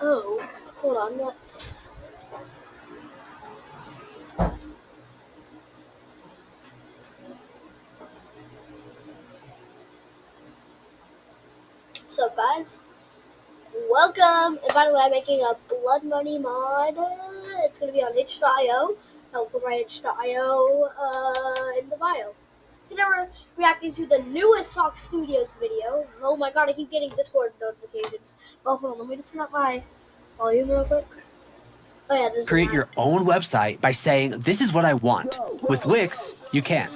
Oh, hold on, let's. So, guys, welcome. And by the way, I'm making a Blood Money mod. It's going to be on itch.io. I'll put my itch.io in the bio. Today we're reacting to the newest Sock Studios video. Oh my god, I keep getting Discord notifications. Oh, hold on, let me just turn up my volume real quick. Oh yeah, there's Create your own website by saying, this is what I want. With Wix, you can.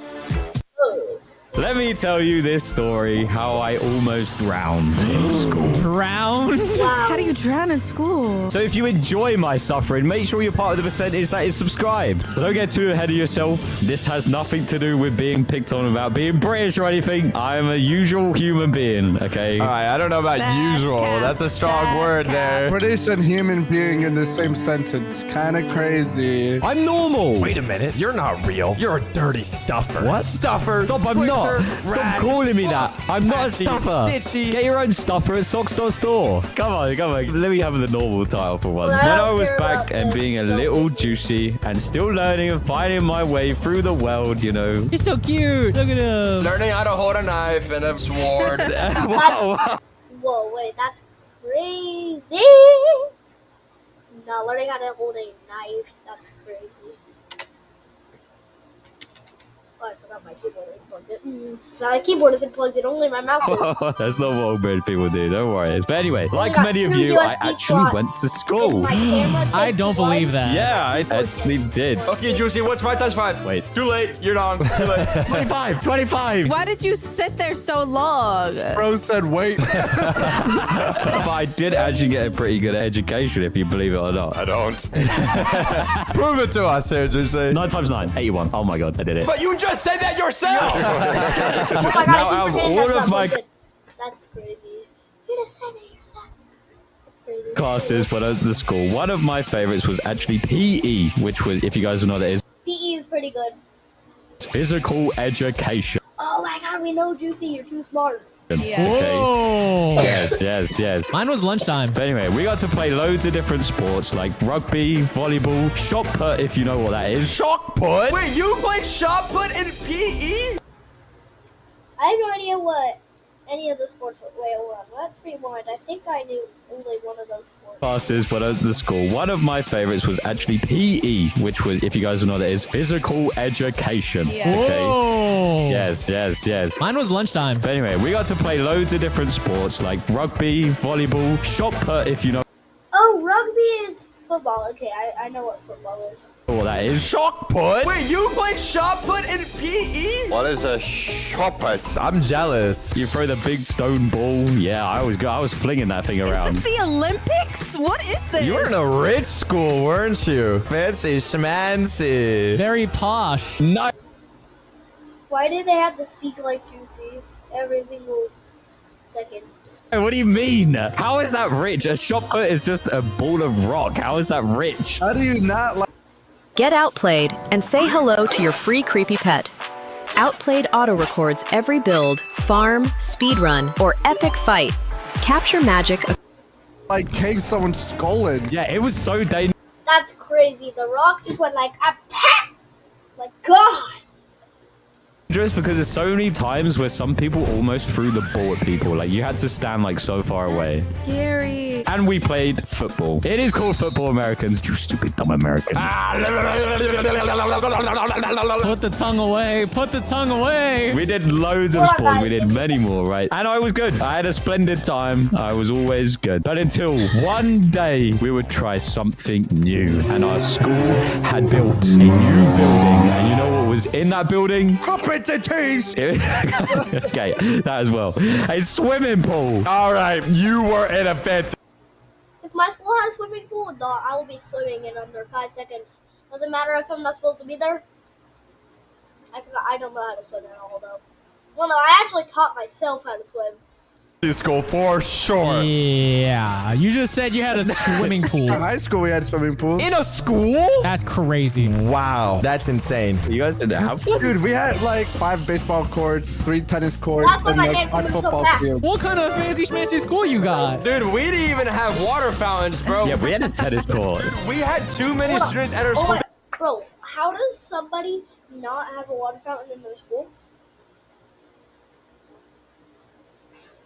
Let me tell you this story, how I almost drowned in school. Drowned? Wow. How do you drown in school? So if you enjoy my suffering, make sure you're part of the percentage that is subscribed. So don't get too ahead of yourself. This has nothing to do with being picked on about being British or anything. I am a usual human being, okay? All right, I don't know about usual. That's a strong word there. British and human being in the same sentence. Kind of crazy. I'm normal. Wait a minute. You're not real. You're a dirty stuffer. What? Stuffer. Stop, I'm not. Stop calling me that. I'm not a Ratty, stuffer. stitchy. Get your own stuffer at socksfor1. Come on. Let me have the normal title for once. Well, When I was care back about and this. being a little juicy and still learning and finding my way through the world, you know. He's so cute. Look at him. Learning how to hold a knife and a sword. Whoa. Whoa, wait, that's crazy. No, learning how to hold a knife, that's crazy. Oh, I forgot my keyboard is plugged in. No, my keyboard isn't plugged in, only my mouse is. That's not what old bird people do. Don't worry. But anyway, like got many of two you, I USB actually went slots to in school. my camera I takes don't one. believe that. Yeah, I actually did. Okay, Juicy, what's 5 times 5? Wait. Too late. You're wrong. Too late. 25. Why did you sit there so long? Bro said, wait. But I did actually get a pretty good education, if you believe it or not. I don't. Prove it to us here, Juicy. 9 times 9, 81. Oh my god, I did it. But you just said that yourself. Oh my god, Now, I out keep of forgetting all that's of not my- plugged in. That's crazy. You just said it yourself. That's crazy. Classes when I was at school, one of my favorites was actually PE, which was, if you guys know what that is, PE is pretty good. physical education. Oh my god, we know Juicy, you're too smart. Yeah. Okay. Whoa. Yes. Mine was lunchtime. But anyway, we got to play loads of different sports like rugby, volleyball, shot put, if you know what that is. Shock put? Wait, you played shot put in PE? I have no idea what any of the sports were. Wait, hold on. Let's rewind. I think I knew only one of those sports. Classes when I was at school, one of my favorites was actually PE, which was, if you guys know what that is, physical education. Yeah. Okay. Whoa. Yes. Mine was lunchtime. But anyway, we got to play loads of different sports like rugby, volleyball, shot put, if you know Oh, rugby is football. Okay, I know what football is. what that is. Shock put? Wait, you played shot put in PE? What is a shot put? I'm jealous. You throw the big stone ball. Yeah, I was flinging that thing around. Is this the Olympics? What is this? You were in a rich school, weren't you? Fancy schmancy. Very posh. No. Why did they have to speak like Juicy every single second? What do you mean? How is that rich? A shot put is just a ball of rock. How is that rich? How do you not like... Get Outplayed and say hello to your free creepy pet. Outplayed auto records every build, farm, speedrun, or epic fight. Capture magic. Like, cave someone's skull in? Yeah, it was so dangerous. That's crazy. The Rock just went like a pat. Like God. Because there's so many times where some people almost threw the ball at people. Like, you had to stand, like, so far away. Scary. And we played football. It is called football, Americans. You stupid, dumb Americans. Put the tongue away. Put the tongue away. We did loads of Hold on, sports. guys, We did give me a many more, right? And I was good. I had a splendid time. I was always good. But until one day, we would try something new. And our school had built a new building. And you know what was in that building? Competencies! Okay, that as well. A swimming pool. All right, you were in a fancy. If my school had a swimming pool, I will be swimming in under 5 seconds. Doesn't matter if I'm not supposed to be there. I forgot. I don't know how to swim at all, though. Well, no, I actually taught myself how to swim. School for sure. Yeah. You just said you had a swimming pool. In high school, we had swimming pools. In a school? That's crazy. Wow, that's insane. You guys didn't have one? Dude, we had like 5 baseball courts, 3 tennis courts, That's why and my like dad 5 moved so football fast. fields. What kind of fancy schmancy school you got? Dude, we didn't even have water fountains, bro. Yeah, we had a tennis court. We had too many Hold on. students at our Oh school. my, bro, how does somebody not have a water fountain in their school?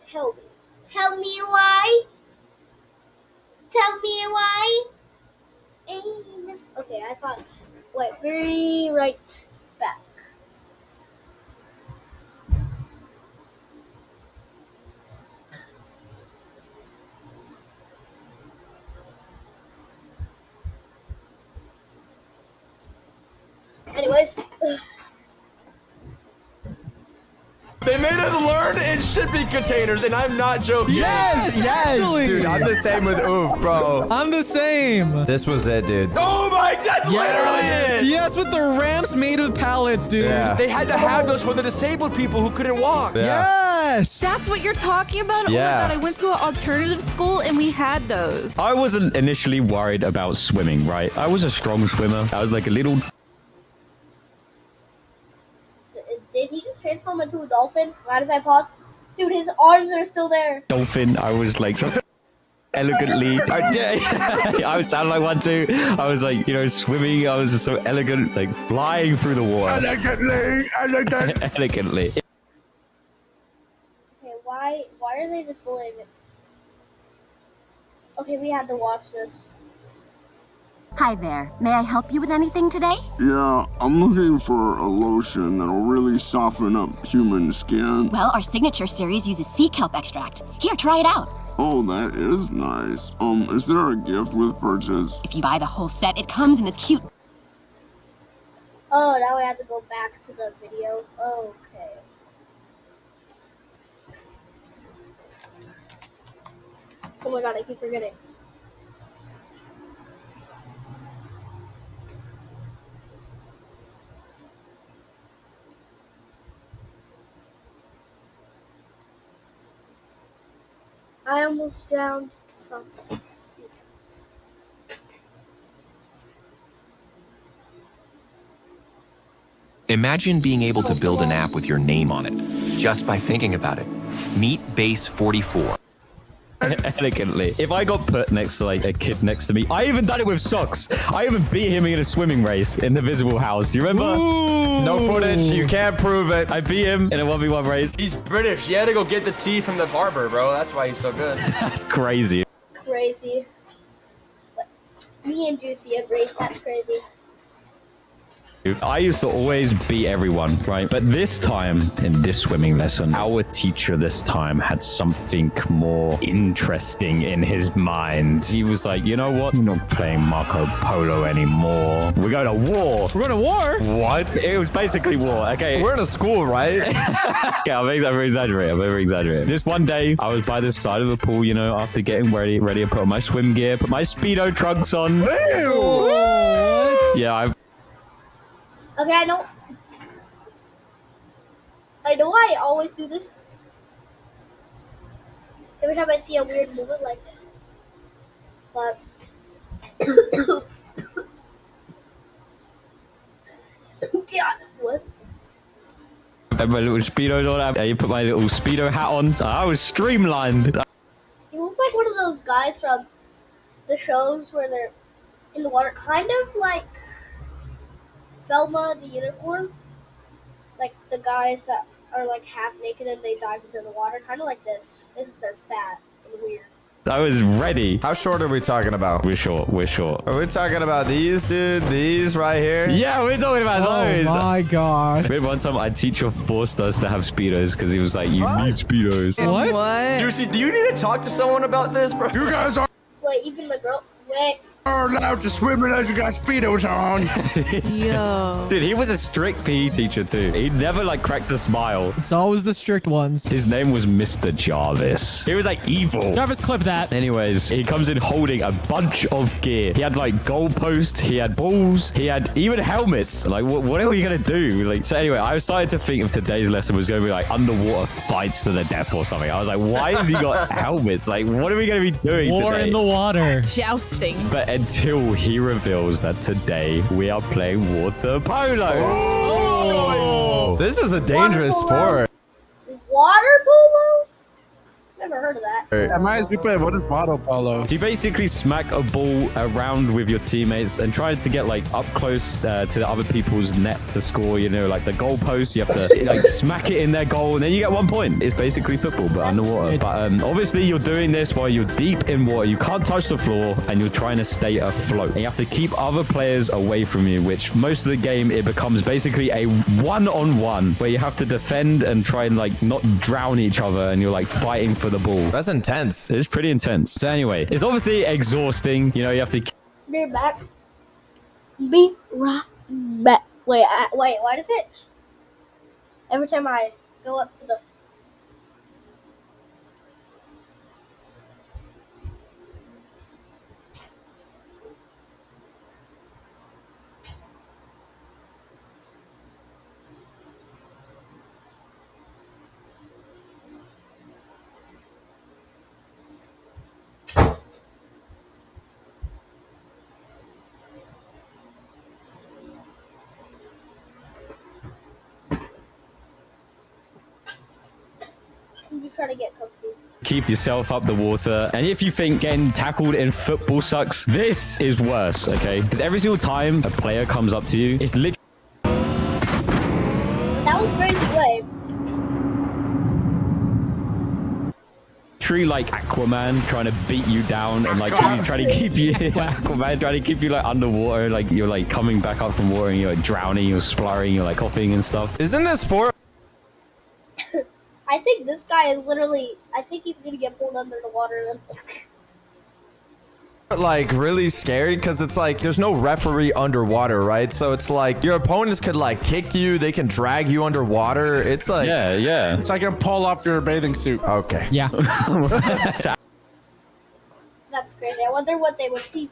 Tell me. Tell me why. Tell me why. Okay, I thought. Wait, very right back. Anyways. They made us learn in shipping containers, and I'm not joking. Yes, actually. Dude, I'm the same with Oof, bro. I'm the same. This was it, dude. Oh my, that's literally it. Yes, with the ramps made of pallets, dude. Yeah. They had to have those for the disabled people who couldn't walk. Yes. That's what you're talking about? Yeah. Oh my god, I went to an alternative school and we had those. I wasn't initially worried about swimming, right? I was a strong swimmer. I was like a little... Did he just transform into a dolphin? Why does I pause? Dude, his arms are still there. dolphin. I was like elegantly. I would sound like one too. I was like, you know, swimming. I was just so elegant, like flying through the water. Elegantly, elegant. Elegantly. Okay, why are they just bullying it? Okay, we had to watch this. Hi there. May I help you with anything today? Yeah, I'm looking for a lotion that'll really soften up human skin. Well, our signature series uses sea kelp extract. Here, try it out. Oh, that is nice. Is there a gift with purchase? If you buy the whole set, it comes in this cute... Oh, now we have to go back to the video. Okay. Oh my god, I keep forgetting. I almost drowned some students. Imagine being able to build an app with your name on it, just by thinking about it. Meet Base 44. Elegantly. If I got put next to like a kid next to me, I even done it with socks. I even beat him in a swimming race in the visible house. You remember? Ooh. No footage. You can't prove it. I beat him in a 1v1 race. He's British. He had to go get the tea from the barber, bro. That's why he's so good. That's crazy. Crazy. But me and Juicy agree. That's crazy. I used to always beat everyone, right? But this time, in this swimming lesson, our teacher this time had something more interesting in his mind. He was like, you know what? We're not playing Marco Polo anymore. We're going to war. We're going to war? What? It was basically war, okay? We're in a school, right? Yeah, I'm exaggerating. This one day, I was by the side of the pool, you know, after getting ready to put on my swim gear, put my Speedo trunks on. What? Yeah, Okay, I know I always do this. Every time I see a weird movement like that. But God, what? I had my little Speedos on. I put my little Speedo hat on. So I was streamlined. He looks like one of those guys from the shows where they're in the water, kind of like Velma the Unicorn. Like the guys that are like half naked and they dive into the water, kind of like this. They're fat and weird. I was ready. How short are we talking about? We're short. Are we talking about these, dude? These right here? Yeah, we're talking about those. Oh my god. Remember one time our teacher forced us to have Speedos because he was like, you need Speedos. What? Juicy, do you need to talk to someone about this, bro? You guys are... Wait, even the girl. Wait. Are allowed to swim unless you got speedos on. Yo. Dude, he was a strict PE teacher too. He never like cracked a smile. It's always the strict ones. His name was Mr. Jarvis. He was like evil. Jarvis, clip that. Anyways, he comes in holding a bunch of gear. He had like goalposts, he had balls, he had even helmets. Like, what are we gonna do? Like, so anyway, I was starting to think if today's lesson was gonna be like underwater fights to the death or something. I was like, why has he got helmets? Like, what are we gonna be doing War today? in the water. Jousting. But until he reveals that today we are playing water polo. Oh! This is a dangerous sport. Water polo? Never heard of that. Am I stupid? What is water polo? So you basically smack a ball around with your teammates and try to get like up close to the other people's net to score, you know, like the goal post. You have to like smack it in their goal and then you get 1 point. It's basically football, but underwater. But obviously you're doing this while you're deep in water. You can't touch the floor and you're trying to stay afloat. And you have to keep other players away from you, which most of the game, it becomes basically a one-on-one where you have to defend and try and like not drown each other and you're like fighting for the ball. That's intense. It's pretty intense. So anyway, it's obviously exhausting. You know, you have to... Be back. Be right back. Wait, why does it? Every time I go up to the... I'm just trying to get comfy. Keep yourself up the water. And if you think getting tackled in football sucks, this is worse, okay? Because every single time a player comes up to you, it's literally... That was crazy way. like Aquaman trying to beat you down and like he's trying to keep you Aquaman trying to keep you like underwater, like you're like coming back up from water and you're like drowning, you're spluttering, you're like coughing and stuff. Isn't this sport? I think this guy is literally, I think he's gonna get pulled under the water and Like really scary because it's like there's no referee underwater, right? So it's like your opponents could like kick you, they can drag you underwater. It's like yeah. It's like you pull off your bathing suit. Okay. Yeah. that's crazy. I wonder what they would see.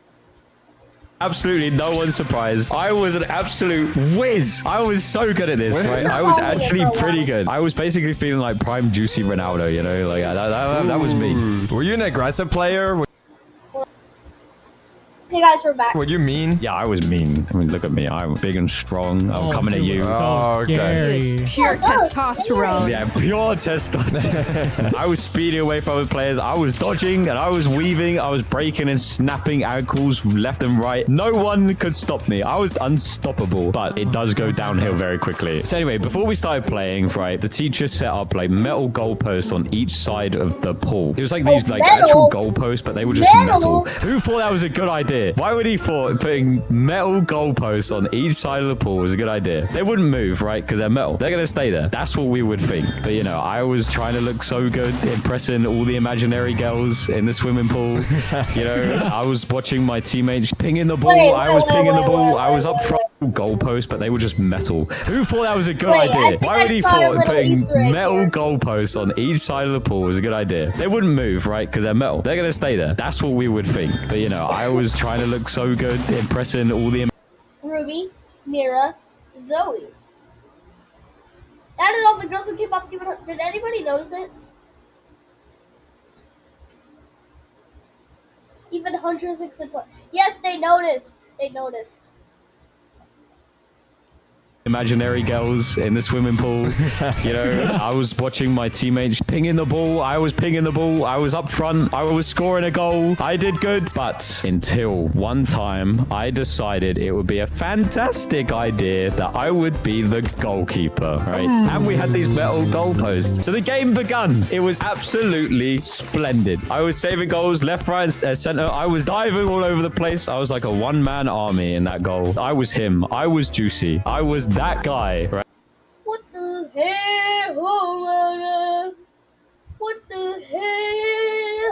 Absolutely no one's surprised. I was an absolute whiz. I was so good at this, right? I was actually pretty good. I was basically feeling like prime juicy Ronaldo, you know, like that was me. Were you an aggressive player? Hey guys, we're back. Were you mean? Yeah, I was mean. I mean, look at me. I'm big and strong. I'm coming at you. So scary. Pure testosterone. Yeah, pure testosterone. I was speeding away from other players. I was dodging and I was weaving. I was breaking and snapping ankles left and right. No one could stop me. I was unstoppable, but it does go downhill very quickly. So anyway, before we started playing, right, the teacher set up like metal goalposts on each side of the pool. It was like these like actual goalposts, but they were just metal. Who thought that was a good idea? Why would he thought putting metal goalposts on each side of the pool was a good idea? They wouldn't move, right? Because they're metal. They're going to stay there. That's what we would think. But, you know, I was trying to look so good, impressing all the imaginary girls in the swimming pool. You know, I was watching my teammates pinging the ball. I was pinging the ball. I was up front. Goalposts, but they were just metal. Who thought that was a good idea? Why would he thought putting metal goalposts on each side of the pool was a good idea? They wouldn't move, right? Because they're metal. They're going to stay there. That's what we would think. But, you know, I was trying to look so good, impressing all the... Ruby, Mira, Zoe. Added all the girls who came up to you. Did anybody notice it? Even 160 points. Yes, they noticed. They noticed. Imaginary girls in the swimming pool. You know, I was watching my teammates pinging the ball. I was pinging the ball. I was up front. I was scoring a goal. I did good. But until one time, I decided it would be a fantastic idea that I would be the goalkeeper, right? And we had these metal goalposts. So the game begun. It was absolutely splendid. I was saving goals left, right, center. I was diving all over the place. I was like a one-man army in that goal. I was him. I was Juicy. I was that guy, right? What the hell? Oh my God. What the hell?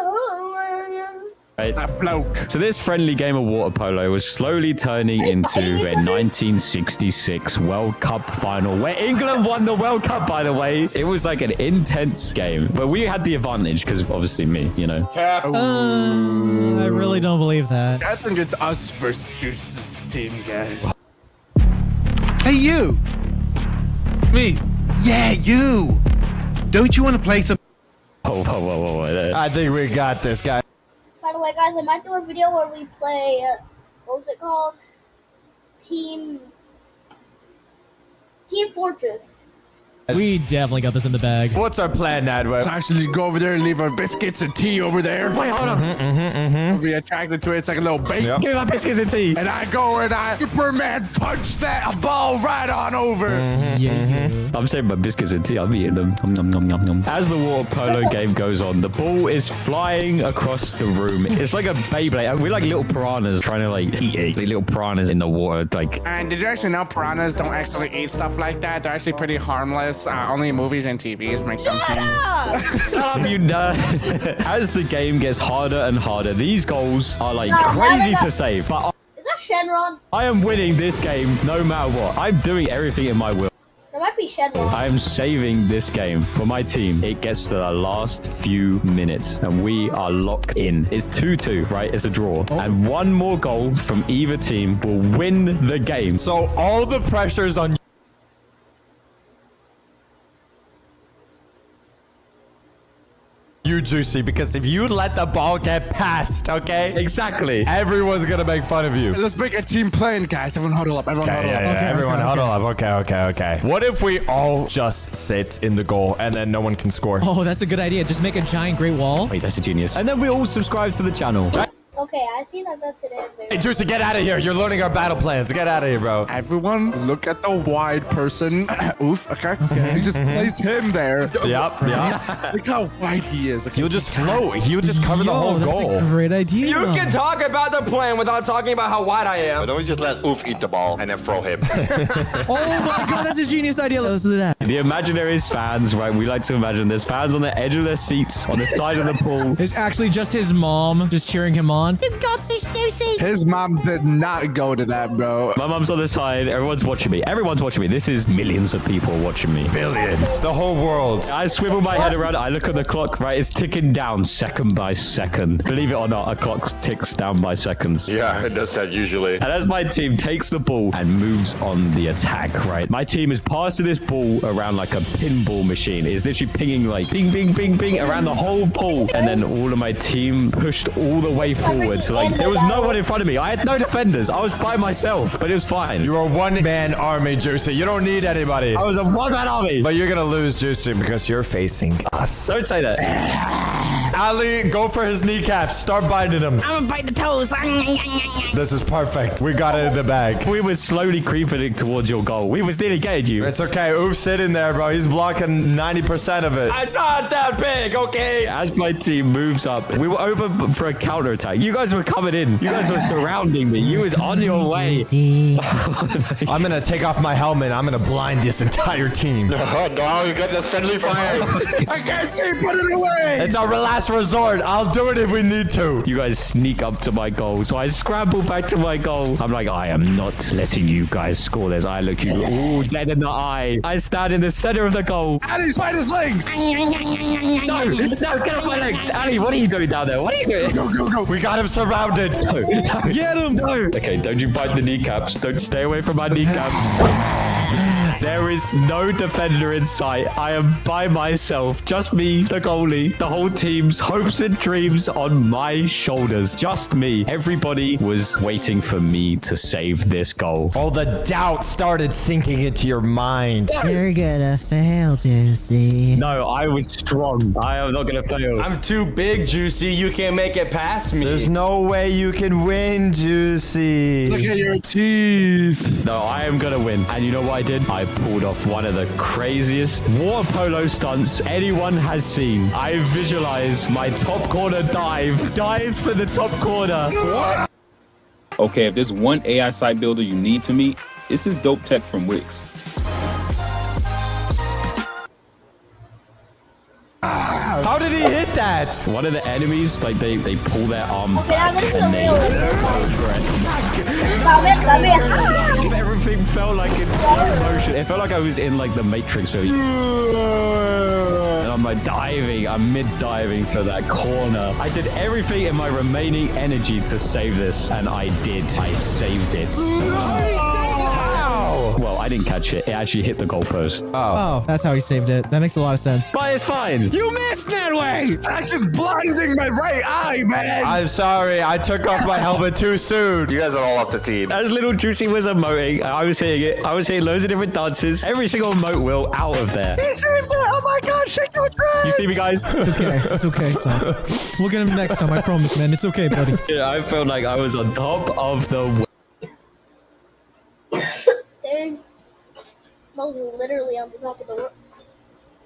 Oh my God. Right. That bloke. So this friendly game of water polo was slowly turning into a 1966 World Cup final where England won the World Cup, by the way. It was like an intense game, but we had the advantage because obviously me, you know. I really don't believe that. I think it's us versus Juice's team, guys. Hey, you. Me. Yeah, you. Don't you want to play some? Whoa. I think we got this, guy. By the way, guys, I might do a video where we play, what was it called? Team Fortress. We definitely got this in the bag. What's our plan, Nadweb? Let's actually go over there and leave our biscuits and tea over there. Wait, hold on. We'll be attracted to it. It's like a little bait. Yep. Give me my biscuits and tea. And I go and I Superman punch that ball right on over. Yeah. I'm saving my biscuits and tea. I'm eating them. Nom, nom, nom, nom. As the water polo game goes on, the ball is flying across the room. It's like a Beyblade. We're like little piranhas trying to like eat it. Like little piranhas in the water. Like. And did you actually know piranhas don't actually eat stuff like that? They're actually pretty harmless. Only movies and TVs make them seem. Shut up, you nerd. As the game gets harder and harder, these goals are like crazy to save. But Is that Shenron? I am winning this game no matter what. I'm doing everything in my will. That might be Shenron. I am saving this game for my team. It gets to the last few minutes and we are locked in. It's 2-2, right? It's a draw. And one more goal from either team will win the game. So all the pressure's on you, Juicy, because if you let the ball get past, okay? Exactly. Everyone's gonna make fun of you. Let's make a team plan, guys. Everyone huddle up. Everyone huddle up. Everyone huddle up. Okay. What if we all just sit in the goal and then no one can score? Oh, that's a good idea. Just make a giant great wall. Wait, that's a genius. And then we all subscribe to the channel. Okay, I see that that's an Hey, Juicy, get out of here. You're learning our battle plans. Get out of here, bro. Everyone look at the wide person. Oof, okay. You just place him there. Yep. Look how wide he is. Okay. He'll just float. He'll just cover the whole goal. That's a great idea. You can talk about the plan without talking about how wide I am. Why don't we just let Oof eat the ball and then throw him? Oh my god, that's a genius idea. Let's do that. The imaginary fans, right? We like to imagine there's fans on the edge of their seats on the side of the pool. It's actually just his mom just cheering him on. You've got this, Lucy. His mom did not go to that, bro. My mom's on the side. Everyone's watching me. Everyone's watching me. This is millions of people watching me. Billions. The whole world. I swivel my head around. I look at the clock, right? It's ticking down second by second. Believe it or not, a clock ticks down by seconds. Yeah, it does that usually. And as my team takes the ball and moves on the attack, right? My team is passing this ball around like a pinball machine. It's literally pinging like bing, bing, bing, bing around the whole pool. And then all of my team pushed all the way forward. So like there was no one in front of me. I had no defenders. I was by myself, but it was fine. You're a one-man army, Juicy. You don't need anybody. I was a one-man army. But you're gonna lose, Juicy, because you're facing us. Don't say that. Ali, go for his kneecaps. Start binding him. I'm gonna bite the toes. This is perfect. We got it in the bag. We were slowly creeping towards your goal. We was nearly getting you. It's okay. Oof's sitting there, bro. He's blocking 90% of it. I'm not that big, okay? As my team moves up, we were open for a counterattack. You guys were coming in. You guys were surrounding me. You was on your way. I'm gonna take off my helmet. I'm gonna blind this entire team. Oh no, you got the friendly fire. I can't see. Put it away. It's our last resort. I'll do it if we need to. You guys sneak up to my goal, so I scramble back to my goal. I'm like, I am not letting you guys score this. I look you all dead in the eye. I stand in the center of the goal. Ali's fight his legs. No, get off my legs. Ali, what are you doing down there? What are you doing? Go. We got him surrounded. No. Get him. No. Okay, don't you bite the kneecaps. Don't stay away from my kneecaps. There is no defender in sight. I am by myself. Just me, the goalie. The whole team's hopes and dreams on my shoulders. Just me. Everybody was waiting for me to save this goal. All the doubt started sinking into your mind. You're gonna fail, Juicy. No, I was strong. I am not gonna fail. I'm too big, Juicy. You can't make it past me. There's no way you can win, Juicy. Look at your teeth. No, I am gonna win. And you know what I did? I pulled off one of the craziest water polo stunts anyone has seen. I visualized my top corner dive for the top corner. Okay, if there's one AI site builder you need to meet, it's this dope tech from Wix. have? How did he hit that? One of the enemies, like they pull their arm Okay, now back this is and a they real one. everything felt like in slow motion. It felt like I was in like the Matrix. So and I'm like diving. I'm mid-diving for that corner. I did everything in my remaining energy to save this, and I did. I saved it. Well, I didn't catch it. It actually hit the goalpost. Oh, that's how he saved it. That makes a lot of sense. But it's fine. You missed that way. That's just blinding my right eye, man. I'm sorry. I took off my helmet too soon. You guys are all off the team. As little Juicy was emoting, I was hitting it. I was hitting loads of different dances. Every single emote will out of there. He saved it. Oh my God, shake your dress. You see me, guys? It's okay. It's okay, son. We'll get him next time. I promise, man. It's okay, buddy. Yeah, I felt like I was on top of the... Dude, I was literally on the top of the world.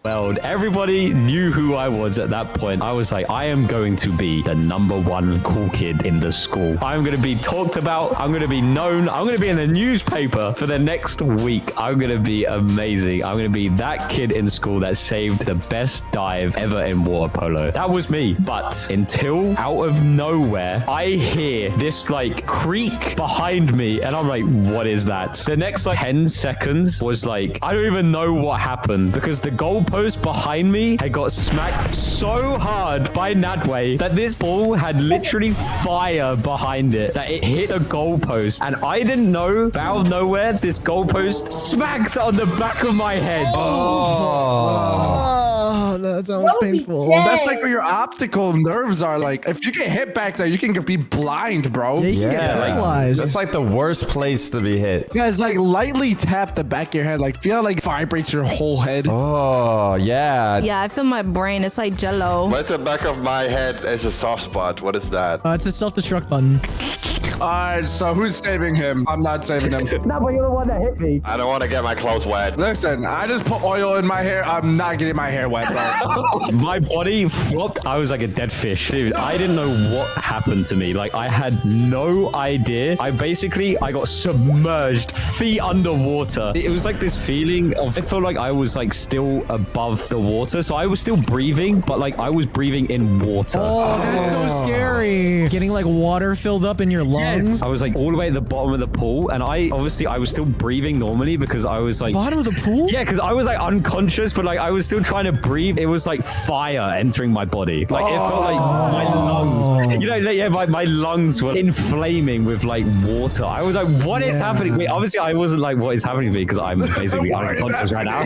world. Everybody knew who I was at that point. I was like, I am going to be the #1 cool kid in the school. I'm going to be talked about. I'm going to be known. I'm going to be in the newspaper for the next week. I'm going to be amazing. I'm going to be that kid in school that saved the best dive ever in water polo. That was me. But until out of nowhere, I hear this like creak behind me and I'm like, what is that? The next like 10 seconds was like, I don't even know what happened because the goalpost behind me had got smacked so hard by Nadway that this ball had literally fire behind it, that it hit a goalpost. And I didn't know, out of nowhere, this goalpost smacked on the back of my head. Oh, that sounds painful. That's like where your optical nerves are. Like, if you get hit back there, you can be blind, bro. Yeah, you can get paralyzed. That's like the worst place to be hit. Guys, like lightly tap the back of your head, like feel like vibrates your whole head. Oh, yeah. Yeah, I feel my brain. It's like jello. Right at the back of my head is a soft spot. What is that? It's the self-destruct button. All right, so who's saving him? I'm not saving him. No, but you're the one that hit me. I don't want to get my clothes wet. Listen, I just put oil in my hair. I'm not getting my hair wet, bro. My body flopped. I was like a dead fish. Dude, I didn't know what happened to me. Like, I had no idea. I got submerged, feet underwater. It was like this feeling of, I felt like I was like still above the water. So I was still breathing, but like I was breathing in water. Oh, that's so scary. Getting like water filled up in your lungs. Yes. I was like all the way at the bottom of the pool. And I was still breathing normally because I was like... Bottom of the pool? Yeah, because I was like unconscious, but like I was still trying to breathe. It was like fire entering my body. Like it felt like my lungs, you know, like, yeah, my lungs were inflaming with like water. I was like, what is happening to me? Obviously, I wasn't like, what is happening to me? Because I'm basically unconscious right now.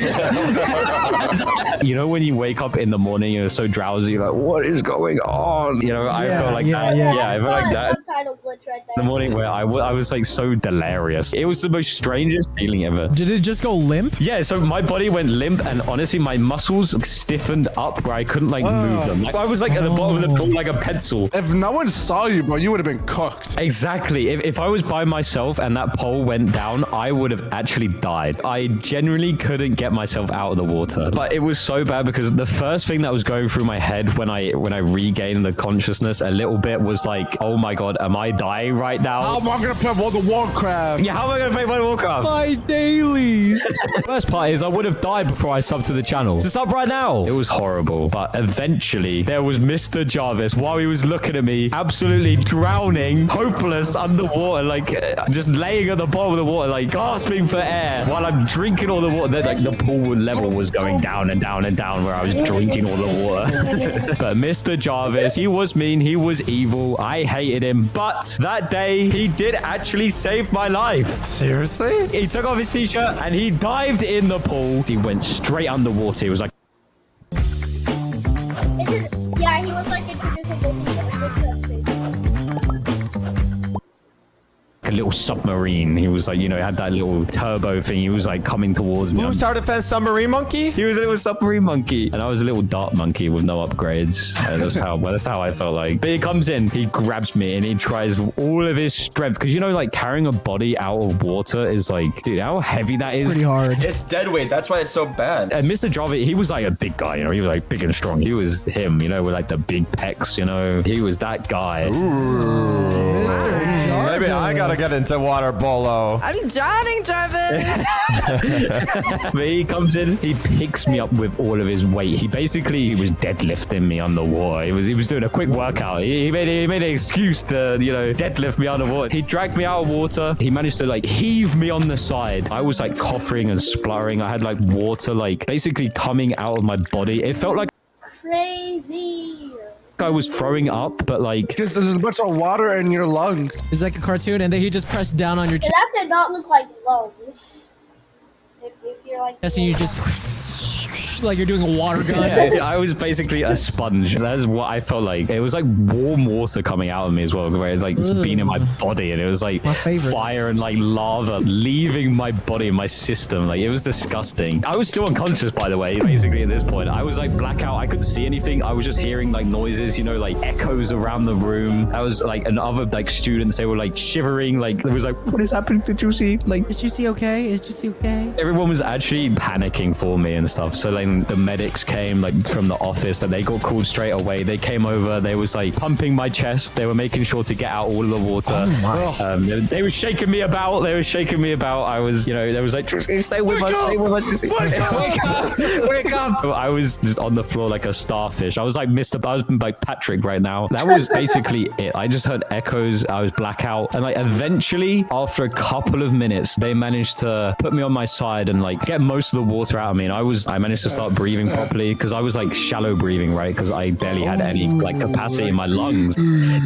You know, when you wake up in the morning, you're so drowsy, you're like, what is going on? You know, I felt like that. Yeah, I felt like that. Subtitle glitch right there. The morning where I was like so delirious. It was the most strangest feeling ever. Did it just go limp? Yeah, so my body went limp and honestly my muscles stiffened up where I couldn't like move them. Like, I was like at the bottom of the pool like a pencil. If no one saw you, bro, you would have been cooked. Exactly. If I was by myself and that pole went down, I would have actually died. I genuinely couldn't get myself out of the water. But it was so bad because the first thing that was going through my head when I regained the consciousness a little bit was like, oh my god, am I dying right now? How am I gonna play World of Warcraft? Yeah, how am I gonna play World of Warcraft? My dailies. First part is I would have died before I subbed to the channel. So sub right now. It was horrible, but eventually there was Mr. Jarvis while he was looking at me, absolutely drowning, hopeless underwater, like just laying at the bottom of the water, like gasping for air while I'm drinking all the water. Like the pool level was going down and down and down where I was drinking all the water. But Mr. Jarvis, he was mean, he was evil. I hated him, but that day he did actually save my life. Seriously? He took off his t-shirt and he dived in the pool. He went straight underwater. He was like, Yeah, he was like introducing this. a little submarine. He was like, you know, he had that little turbo thing. He was like coming towards me. Who's Tower Defense Submarine Monkey? He was a little submarine monkey. And I was a little dart monkey with no upgrades. That's how I felt like. But he comes in, he grabs me and he tries all of his strength. Because, you know, like carrying a body out of water is like, dude, how heavy that is. Pretty hard. It's dead weight. That's why it's so bad. And Mr. Jarvis, he was like a big guy, you know, he was like big and strong. He was him, you know, with like the big pecs, you know. He was that guy. Ooh. Mr. Jarvis. Maybe I gotta get into water polo. I'm drowning, Jarvis. But he comes in, he picks me up with all of his weight. He was deadlifting me underwater. He was doing a quick workout. He made an excuse to, deadlift me underwater. He dragged me out of water. He managed to like heave me on the side. I was like coughing and spluttering. I had like water like basically coming out of my body. It felt like crazy. I was throwing up, but like because there's a bunch of water in your lungs. It's like a cartoon, and then he just pressed down on your chest. That did not look like lungs. If you're like, and you just like you're doing a water gun. Yeah, I was basically a sponge. That's what I felt like. It was like warm water coming out of me as well, where it's like being in my body, and it was like fire and like lava leaving my body, my system. Like it was disgusting. I was still unconscious, by the way. Basically, at this point, I was like blackout. I couldn't see anything. I was just hearing like noises, like echoes around the room. I was like, and other like students, they were like shivering. Like it was like, what is happening to Juicy? Like, is Juicy okay? Is Juicy okay? Everyone was actually panicking for me and stuff. So like the medics came like from the office, and they got called straight away. They came over. They was like pumping my chest. They were making sure to get out all of the water. Oh my. They were shaking me about. I was, they was like, stay with us. Stay with us. Wake up. I was just on the floor like a starfish. I was like I was like Patrick right now. That was basically it. I just heard echoes. I was blackout. And like eventually, after a couple of minutes, they managed to put me on my side and like get most of the water out of me. And I managed to start breathing properly, because I was like shallow breathing, right? Because I barely had any like capacity in my lungs.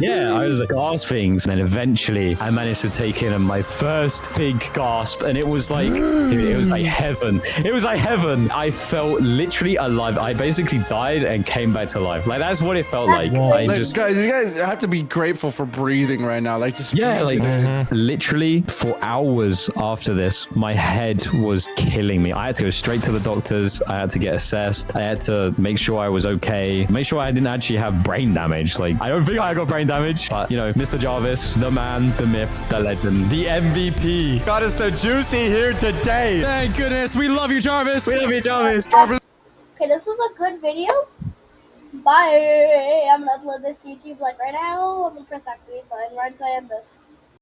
Yeah, I was like gasping. And then eventually I managed to take in my first big gasp, and it was like, dude, it was like heaven. It was like heaven. I felt literally alive. I basically died and came back to life. Like that's what it felt like. Guys, you guys have to be grateful for breathing right now. Like just literally for hours after this, my head was killing me. I had to go straight to the doctors. I had to get assessed. I had to make sure I was okay. Make sure I didn't actually have brain damage. Like I don't think I got brain damage, but Mr. Jarvis, the man, the myth, the legend, the MVP, got us the Juicy here today. Thank goodness. We love you, Jarvis. We love you, Jarvis. Okay, this was a good video. Bye. I'm gonna upload this to YouTube like right now. I'm gonna press that green button right as I end this.